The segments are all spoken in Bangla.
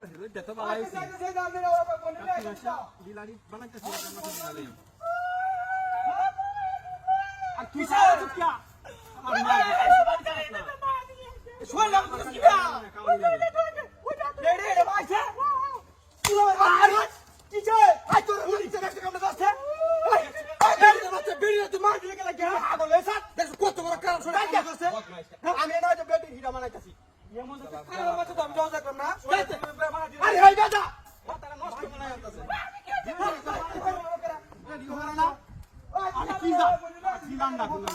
দেখো বালাই হইছে বিলাড়ি বানাইতেছি আর তুই সারা চুপ কিয়া আমার মা শোলাম তো কিয়া রেডি রে ভাই তুই আর কি যে আই তোর নিচে দেখতে কেমন যাচ্ছে এই বেরিয়ে বাচ্চা বেরিয়ে তুই মার দিলে গেলে গেল আগল এসা দেখো কত বড় কারণ শুনে কি করছে আমি না যে বেটি হিরা বানাইতেছি এমন তো কারণ বাচ্চা তো আমি যাও দেখলাম না আরে ভাই দাদা মাথাটা নষ্ট বানাইতেছে রেডি হলো না আরে কি যা কি লান্ডা করলো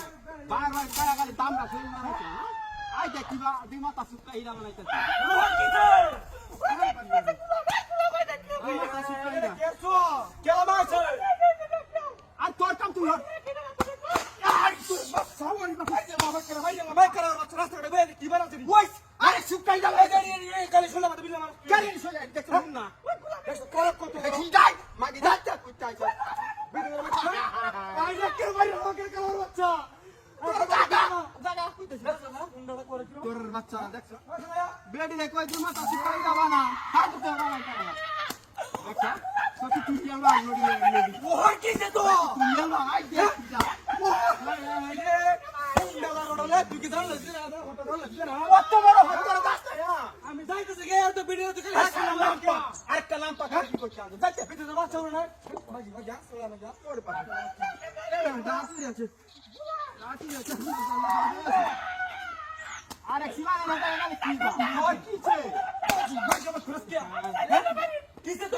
বাই বাই কায়া গালি দামটা শুন না আই দেখিবা দুই মাথা সুক্কা হিরা বানাইতেছে আর তোর কাম তুই হর সাওয়ারি ভাই করে ভাই করে রাস্তাটা বের কি বানাচ্ছিস ওই আরে সুক্কাই দাও এই গালি শুনলা মত বিল্লা মার গালি শুনে দেখছ না দেখছ করক কত ঠিক যাই মাগি যাচ্ছে কুত্তাই ভিডিও মত আই দেখে ভাই রকের কালার বাচ্চা জায়গা কইতেছিস না গুন্ডা করে তোর বাচ্চা দেখছ বেডি রে কই তুই মাথা সুক্কাই দাও না হাত তো বানা করে দেখছ সত্যি তুই আমরা নড়ি ওহ কিছে তো তুই আমরা আই দেখ যা তুই কি জানলে কত বড় হত্যার রাস্তা আমি যাইতেছি গে আর তো ভিডিও তো আরেকটা লাম্পা খালি করতে আছে যাইতে ভিডিও বাচ্চা না ভাজি ভাজি আসলা না যা তোর পাশে রাতি আছে আরে শিবানা না না কি বা কিছে ভাই কেমন খরচ কি কিছে তো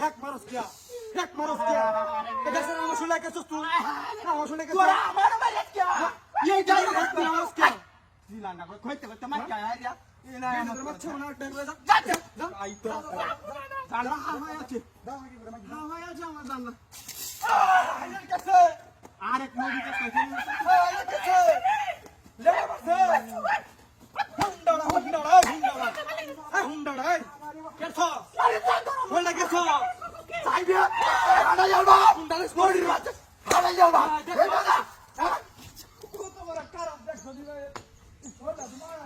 হ্যাক মারস কি হ্যাক মারস কি এটা সে আমার শুনে কে তুই আমার শুনে কে তুই আমার মারে কি এই যাই হ্যাক মারস কি জিলান্ডা কইতে কইতে মার কি আইয়া এনা আমার মাছ না টেনলে যা যা আই তো জানা হাওয়া আছে হাওয়া আছে আমার জানা আরে কাছে আরেক নদী কাছে আরে কাছে লে বাসে হুন্ডা কেছো আরে বললা কেছো সাইবে আনা যাবা হুন্ডা স্পোর্ট বাচ্চা আনা যাবা কত বড় কারাম দেখো দিবে বললা তোমার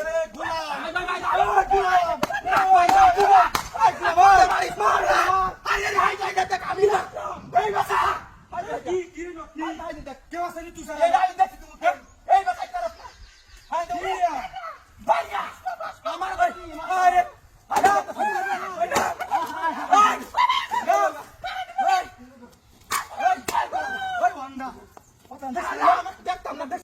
আরে গোলাম আরে হাই যাই দেখ আমি না এই বাসা আরে কি রে কি দেখ কেউ আসেনি তুই